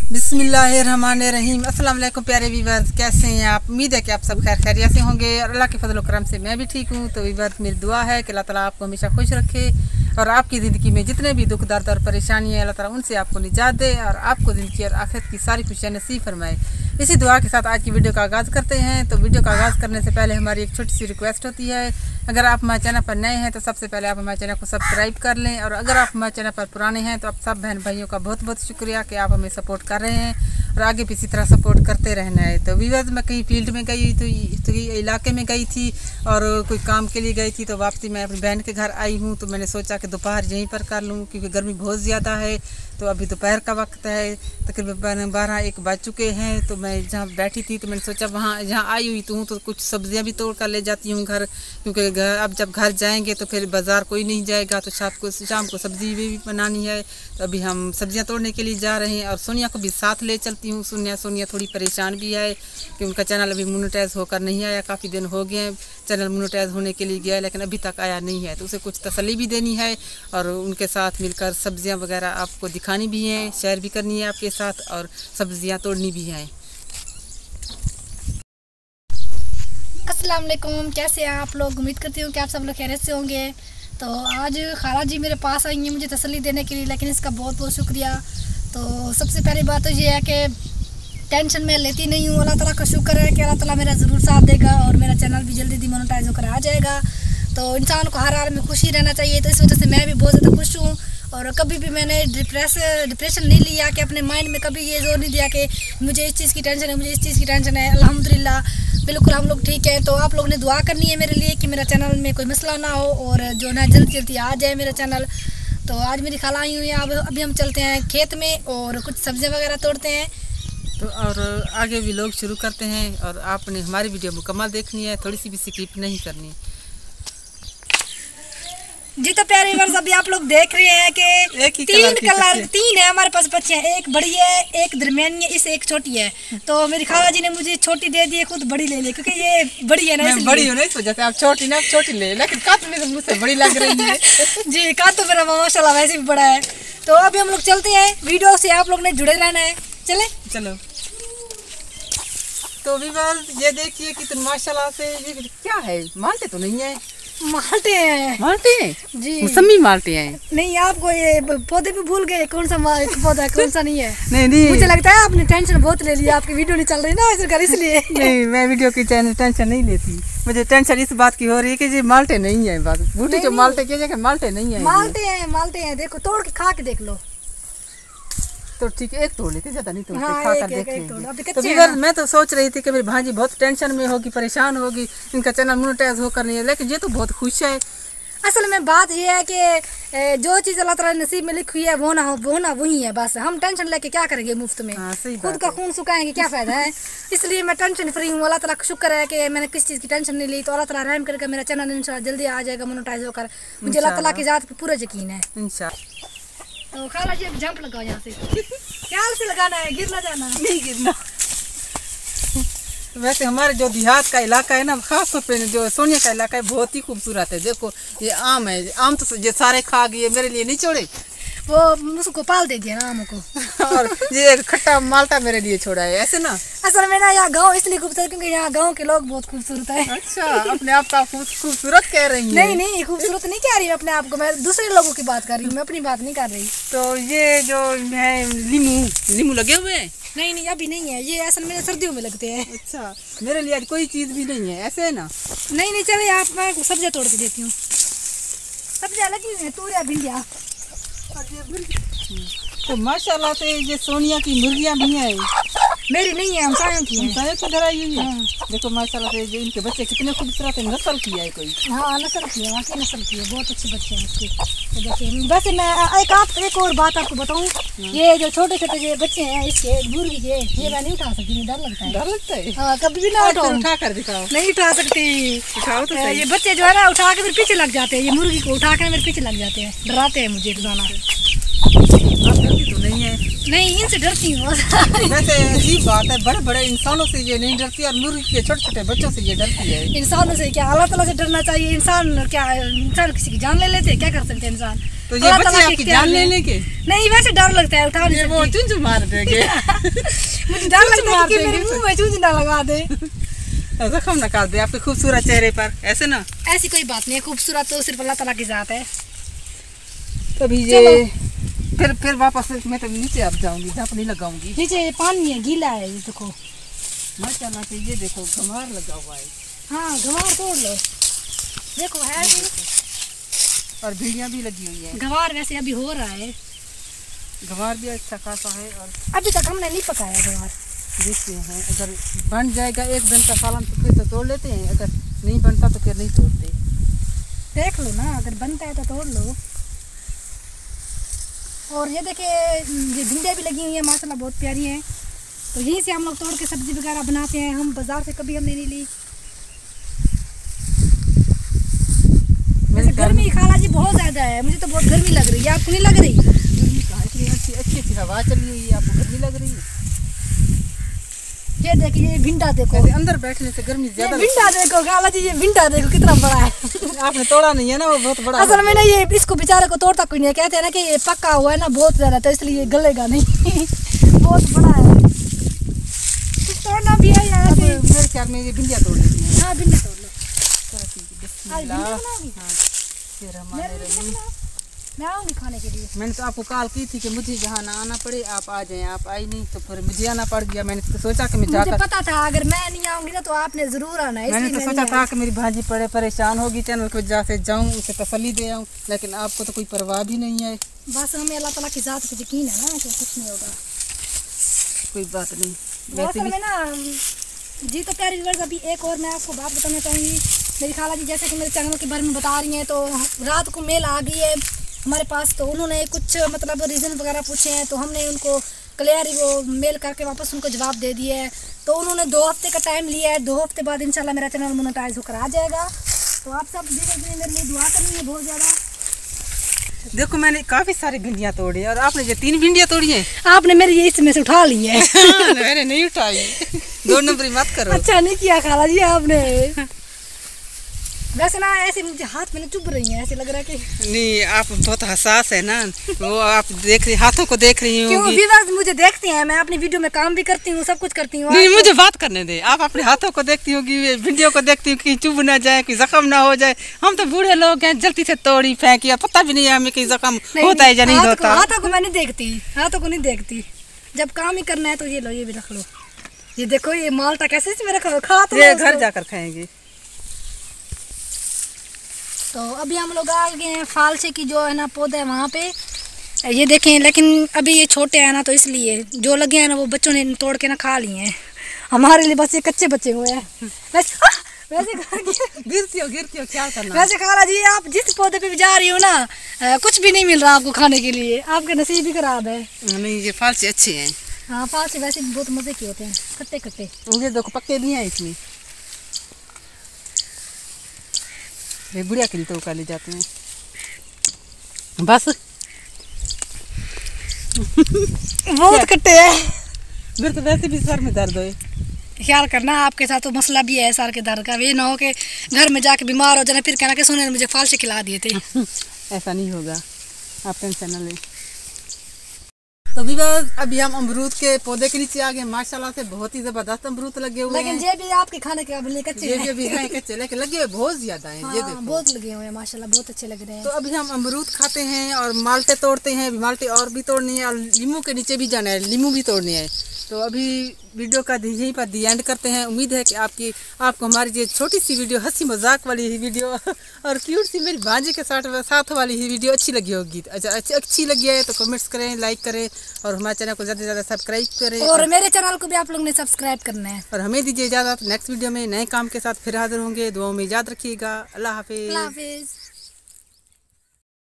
बिस्मिल्लाहिर्रहमानिर्रहीम। अस्सलाम वालेकुम प्यारे व्यूअर्स, कैसे हैं आप? उम्मीद है कि आप सब खैर खैरियत से होंगे और अल्लाह के फजल करम से मैं भी ठीक हूँ। तो व्यूअर्स, मेरी दुआ है कि अल्लाह ताला आपको हमेशा खुश रखे और आपकी ज़िंदगी में जितने भी दुख दर्द और परेशानी है, अल्लाह ताला उनसे आपको निजात दे और आपको ज़िंदगी और आखिरत की सारी खुशियाँ नसीब फरमाए। इसी दुआ के साथ आज की वीडियो का आगाज़ करते हैं। तो वीडियो का आगाज़ करने से पहले हमारी एक छोटी सी रिक्वेस्ट होती है, अगर आप हमारे चैनल पर नए हैं तो सबसे पहले आप हमारे चैनल को सब्सक्राइब कर लें, और अगर आप हमारे चैनल पर पुराने हैं तो आप सब बहन भाइयों का बहुत बहुत शुक्रिया कि आप हमें सपोर्ट कर रहे हैं और आगे भी इसी तरह सपोर्ट करते रहना है। तो व्यूअर्स, मैं कहीं फील्ड में गई तो इलाके में गई थी और कोई काम के लिए गई थी, तो वापसी मैं अपनी बहन के घर आई हूँ। तो मैंने सोचा कि दोपहर यहीं पर कर लूँ क्योंकि गर्मी बहुत ज़्यादा है। तो अभी दोपहर का वक्त है, तकरीबन 12-1 बज चुके हैं। तो मैं जहाँ बैठी थी तो मैंने सोचा वहाँ जहाँ आई हुई तो कुछ सब्जियाँ भी तोड़ कर ले जाती हूँ घर, क्योंकि अब जब घर जाएंगे तो फिर बाज़ार कोई नहीं जाएगा, तो शाम को सब्ज़ी भी बनानी है। तो अभी हम सब्जियाँ तोड़ने के लिए जा रहे हैं और सोनिया को भी साथ ले चलती हूँ। सोनिया थोड़ी परेशान भी है कि उनका चैनल अभी मोनेटाइज होकर नहीं आया। काफ़ी दिन हो गए चैनल मोनेटाइज होने के लिए गया लेकिन अभी तक आया नहीं है, तो उसे कुछ तसल्ली भी देनी है और उनके साथ मिलकर सब्जियां वगैरह आपको दिखानी भी हैं, शेयर भी करनी है आपके साथ और सब्जियां तोड़नी भी हैं। अस्सलाम वालेकुम, कैसे हैं आप लोग? उम्मीद करती हूँ कि आप सब लोग खैरियत से होंगे। तो आज खाला जी मेरे पास आई हैं मुझे तसल्ली देने के लिए, लेकिन इसका बहुत बहुत शुक्रिया। तो सबसे पहली बात तो ये है कि टेंशन मैं लेती नहीं हूँ। अल्लाह ताला का शुक्र है कि अल्लाह ताला मेरा ज़रूर साथ देगा और मेरा चैनल भी जल्दी डिमोनेटाइज होकर आ जाएगा। तो इंसान को हर हाल में खुशी रहना चाहिए, तो इस वजह से मैं भी बहुत ज़्यादा खुश हूँ। और कभी भी मैंने डिप्रेशन नहीं लिया कि अपने माइंड में कभी ये जोर नहीं दिया कि मुझे इस चीज़ की टेंशन है, मुझे इस चीज़ की टेंशन है। अल्हम्दुलिल्लाह बिल्कुल हम लोग ठीक है। तो आप लोगों ने दुआ करनी है मेरे लिए कि मेरा चैनल में कोई मसला ना हो और जो ना जल्दी आ जाए मेरा चैनल। तो आज मेरी खाला आई हुई है, अभी हम चलते हैं खेत में और कुछ सब्जियाँ वगैरह तोड़ते हैं। तो और आगे भी लोग शुरू करते हैं और आपने हमारी वीडियो मुकम्मल देखनी है, थोड़ी सी भी स्किप नहीं करनी जी। तो प्यारे व्यूअर्स, अभी आप लोग देख रहे हैं कि तीन है हमारे पास बच्चे हैं, एक बड़ी है, एक दरमियानी है, इस एक छोटी है। तो मेरी खाला जी ने मुझे छोटी दे दी है, खुद बड़ी ले ली क्योंकि ये बड़ी है ना, इसलिए बड़ी हो नहीं सोचा आप छोटी ले, लेकिन कात में तो मुझसे बड़ी लग रही है जी। कात तो मेरा माशाल्लाह वैसे भी बड़ा है। तो अभी हम लोग चलते हैं, वीडियो से आप लोग ने जुड़े रहना है। चलो। तो व्यूअर्स, ये देखिए कि माशाल्लाह से ये क्या है, माल्टे तो नहीं है? माल्टे हैं जी, मौसमी माल्टे हैं। नहीं, आपको ये पौधे भी भूल गए कौन सा पौधा कौन सा नहीं है? नहीं, मुझे लगता है आपने टेंशन बहुत ले लिया, आपकी वीडियो नहीं चल रही ना इसलिए नहीं, मैं वीडियो की टेंशन नहीं लेती। मुझे टेंशन इस बात की हो रही है कि ये माल्टे नहीं है। बात बूटी जो माल्टे की जगह माल्टे नहीं है। माल्टे हैं, देखो तोड़ के खा के देख लो। तो ठीक है, एक तोड़ लेते, ज्यादा नहीं तोड़ते, हाँ, खाकर देख लेंगे। तो व्यूअर्स, मैं तो सोच रही थी कि मेरी भांजी बहुत टेंशन में होगी, परेशान होगी, इनका चैनल मोनेटाइज होकर नहीं है, लेकिन ये तो बहुत खुश है। असल में बात ये है कि जो चीज़ अल्लाह ताला नसीब में लिखी है वो ना वही है। बस हम टेंशन लेके क्या करेंगे मुफ्त में? खुद का खून सुखाएंगे, क्या फ़ायदा है? इसलिए मैं टेंशन फ्री हूँ। अल्लाह ताला का शुक्र है कि मैंने किसी चीज़ की टेंशन नहीं ली। तो अल्लाह ताला रहम करके मेरा चैनल इंशाल्लाह जल्दी आ जाएगा मोनेटाइज होकर, मुझे अल्लाह ताला की ज़ात पर पूरा यकीन है इंशाल्लाह। तो खाला जी जंप लगाओ यहाँ से ख्याल से लगाना है, गिर ना जाना। नहीं गिरना। वैसे हमारे जो देहात का इलाका है ना, खास तौर पे जो सोनिया का इलाका है, बहुत ही खूबसूरत है। देखो ये आम है, आम तो ये सारे खा गए, मेरे लिए नहीं छोड़े, वो उसको पाल दे दिया ना आमों को और ये खट्टा माल्टा मेरे लिए छोड़ा है, ऐसे ना। असल में ना यहाँ गांव इसलिए खूबसूरत क्योंकि यहाँ गांव के लोग बहुत खूबसूरत है। अच्छा, अपने आप का खूबसूरत कह रही है? नहीं, खूबसूरत नहीं कह रही अपने आप को, मैं दूसरे लोगों की बात कर रही हूँ, मैं अपनी बात नहीं कर रही। तो ये जो है नींबू लगे हुए हैं? नहीं, अभी नहीं है, ये असल में सर्दियों में लगते हैं। अच्छा, मेरे लिए आज कोई चीज़ भी नहीं है, ऐसे है ना? नहीं, चले आप, मैं सब्जियाँ तोड़ के देती हूँ। सब्जियाँ लगी हुई हैं, तोरिया भिंडिया। तो माशाल्लाह से ये सोनिया की मुर्गियाँ भी हैं। मेरी नहीं है, हमसायों की है। हमसायों की धराई हुई है। देखो माशाल्लाह से ये इनके बच्चे कितने खूबसूरत हैं, नस्ल की है कोई। हाँ, नस्ल की है, वाकई नस्ल की है, बहुत अच्छे बच्चे हैं इसके। तो देखिए, वैसे मैं एक और बात आपको बताऊँ, ये जो छोटे छोटे ये बच्चे हैं इसके मुर्गी के, ये मैं नहीं उठा सकती, मुझे डर लगता है। डर लगता है? हाँ, कभी भी ना उठाओ। उठा कर दिखाओ। नहीं उठा सकती। उठाओ तो सही। ये बच्चे जो है ना उठा के मेरे पीछे लग जाते हैं, ये मुर्गी को उठा के मेरे पीछे लग जाते हैं, डराते हैं मुझे रोजाना। तो नहीं है? नहीं, इनसे डरती हूँ। वैसे अजीब बात है, बड़े बड़े इंसानों से ये नहीं डरती और मुर्गी के छोटे छोटे बच्चों से ये डरती है। इंसानों से क्या, अल्लाह ताला से डरना चाहिए। इंसान किसी की जान ले लेते हैं, क्या कर सकते हैं इंसान? तो ये बच्चे आपकी जान ले लेंगे? नहीं, वैसे डर लगता है, उठा नहीं वो चुंझ मार देंगे। मुझे डर लगता है कि मेरे मुंह में चूंझ ना लगा दे, जख्म न कर दे आपके खूबसूरत चेहरे पर, ऐसे ना। ऐसी कोई बात नहीं है, खूबसूरत तो सिर्फ अल्लाह ताला की जात है। तभी ये फिर वापस मैं तो नीचे अब जाऊंगी, झाप नहीं लगाऊंगी। नीचे पानी है, गीला है, ये देखो। माशाल्लाह से ये देखो गंवार लगा हुआ है। हाँ, गंवार तोड़ लो, देखो है भी। और भिंडियाँ भी लगी हुई है। गंवार वैसे अभी हो रहा है, गंवार भी अच्छा खासा है। और अभी तक हमने नहीं पकाया गंवार। देखते हैं, अगर बन जाएगा एक दिन का सालन तो फिर तो तोड़ लेते हैं, अगर नहीं बनता तो फिर नहीं तोड़ते। देख लो ना, अगर बनता है तो तोड़ लो। और ये देखिए, ये भिंडियाँ भी लगी हुई हैं माशाल्लाह, बहुत प्यारी हैं। तो यहीं से हम लोग तोड़ के सब्जी वगैरह बनाते हैं, हम बाजार से कभी हमने नहीं ली। वैसे गर्मी खाला जी बहुत ज़्यादा है, मुझे तो बहुत गर्मी लग रही है, आपको नहीं लग रही? गर्मी कहाँ, इतनी अच्छी हवा चली हुई है, आपको गर्मी लग रही है? ये देखिए, ये भिंडा देखो, अंदर बैठने से गर्मी ज्यादा। भिंडा देखो खाला जी, ये भिंडा देखो कितना बड़ा है। आपने तोड़ा नहीं है ना, वो बहुत बड़ा। असल में ना ये इसको बेचारे को तोड़ता कोई नहीं है, कहते हैं ना कि ये पक्का हुआ है ना बहुत ज्यादा, तो इसलिए ये गलेगा नहीं। बहुत बड़ा है, कुछ तोड़ना भी है यार। मेरे ख्याल में ये भिंडियाँ तोड़ लेती हैं। हाँ, भिंडा तोड़ लो। मैं आऊंगी खाने के लिए। मैंने तो आपको कॉल की थी कि मुझे जहाँ ना आना पड़े आप आ जाएं, आप आई नहीं तो फिर मुझे आना पड़ गया। मैंने तो सोचा कि मैं जाकर, मुझे पता था अगर मैं नहीं आऊंगी ना तो आपने जरूर आना है। मैंने तो सोचा था कि मेरी भांजी परेशान होगी, चैनल की वजह से जाऊँ उसे तसल्ली दे आऊँ, लेकिन आपको तो कोई परवाह भी नहीं है। बस हमें अल्लाह ताला की जात पे यकीन है ना कि कुछ नहीं होगा। कोई बात नहीं। वैसे में ना जी, तो प्यारे व्यूअर्स, अभी एक और मैं आपको बात बताना चाहूँगी। मेरी खाला जी जैसे कि मेरे चैनल के बारे में बता रही हैं, तो रात को मेल आ गई है हमारे पास, तो उन्होंने कुछ मतलब रीज़न वगैरह पूछे हैं, तो हमने उनको क्लियर वो मेल करके वापस उनको जवाब दे दिए है। तो उन्होंने 2 हफ्ते का टाइम लिया है, 2 हफ्ते बाद इंशाल्लाह मेरा चैनल मोनेटाइज होकर आ जाएगा। तो आप सब धीरे मेरे लिए दुआ करनी है बहुत ज़्यादा। देखो मैंने काफ़ी सारी भिंडियाँ तोड़ी और आपने जो 3 भिंडियाँ तोड़ी हैं, आपने मेरी ये इसमें से उठा ली है। मैंने नहीं उठाई। 2 नंबरी मत करो। अच्छा नहीं किया खाला जी आपने। वैसे ना ऐसे मुझे हाथ में चुभ रही हैं, ऐसे लग रहा है कि नहीं, आप बहुत हसास है ना, वो आप देख रही, हाथों को देख रही होंगी। क्यों व्यूअर्स मुझे देखते हैं, मैं अपनी वीडियो में काम भी करती हूँ, सब कुछ करती हूँ। नहीं, मुझे बात करने दे। आप अपने हाथों को देखती होगी, वीडियो को देखती हो, कहीं चुभ ना जाए, कोई जख्म ना हो जाए। हम तो बूढ़े लोग हैं, जल्दी से तोड़ी फेंकी, पता भी नहीं है हमें कहीं जख्म होता है या नहीं होता। हाथों को मैं नहीं देखती, हाथों को नहीं देखती। जब काम ही करना है तो ये लो, ये भी रख लो। ये देखो, ये माल्टा कैसे इसमें रखो, खा तो ये घर जाकर खाएंगे। तो अभी हम लोग आ गए हैं फालसे की जो है ना पौधा है वहाँ पे, ये देखें। लेकिन अभी ये छोटे हैं ना, तो इसलिए जो लगे हैं ना वो बच्चों ने तोड़ के ना खा लिए हैं। हमारे लिए बस ये कच्चे बच्चे हुए हैं। वैसे गिरती हो ख्याल करना। वैसे खाला जी, आप जिस पौधे पे भी जा रही हो ना, कुछ भी नहीं मिल रहा आपको खाने के लिए, आपका नसीब भी खराब है। नहीं, ये फालसे अच्छे हैं। हाँ, फालसे वैसे भी बहुत मजे के होते हैं, खट्टे खट्टे। मुझे देखो पक्के भी हैं इसमें, ये गुड़िया के लिए तो ले जाते हैं बस। बहुत खट्टे हैं। मेरे तो वैसे भी सर में दर्द है। ख्याल करना, आपके साथ तो मसला भी है सर के दर्द का। ये ना हो कि घर में जाके बीमार हो जाना, फिर कहना कि सोने ने मुझे फालसे खिला दिए थे। ऐसा नहीं होगा, आप टेंशन न लें। तो अभी हम अमरूद के पौधे के नीचे आ गए। माशाल्लाह से बहुत ही जबरदस्त अमरूद लगे हुए हैं। लेकिन ये भी आपके खाने के काबिल कच्चे हैं। ये भी हैं कच्चे, लेकिन लगे हुए बहुत ज्यादा हैं। ये देखो, बहुत लगे हुए हैं माशाल्लाह, बहुत अच्छे लग रहे हैं। तो अभी हम अमरूद खाते हैं और माल्टे तोड़ते हैं। माल्टे और भी तोड़नी है और लीमू के नीचे भी जाना है, लीमू भी तोड़नी है। तो अभी वीडियो का यहीं पर दी एंड करते हैं। उम्मीद है कि आपको हमारी ये छोटी सी वीडियो, हंसी मजाक वाली ही वीडियो और क्यूट सी मेरी भांजी के साथ वाली ही वीडियो अच्छी लगी होगी। अच्छी लगी है तो कमेंट्स करें, लाइक करें और हमारे चैनल को ज़्यादा से ज़्यादा सब्सक्राइब करें। और मेरे चैनल को भी आप लोग ने सब्सक्राइब करना है। और हमें दीजिए इजाज़त, नेक्स्ट वीडियो में नए काम के साथ फिर हाजिर होंगे। दुआओं में याद रखिएगा। अल्लाह हाफिज़।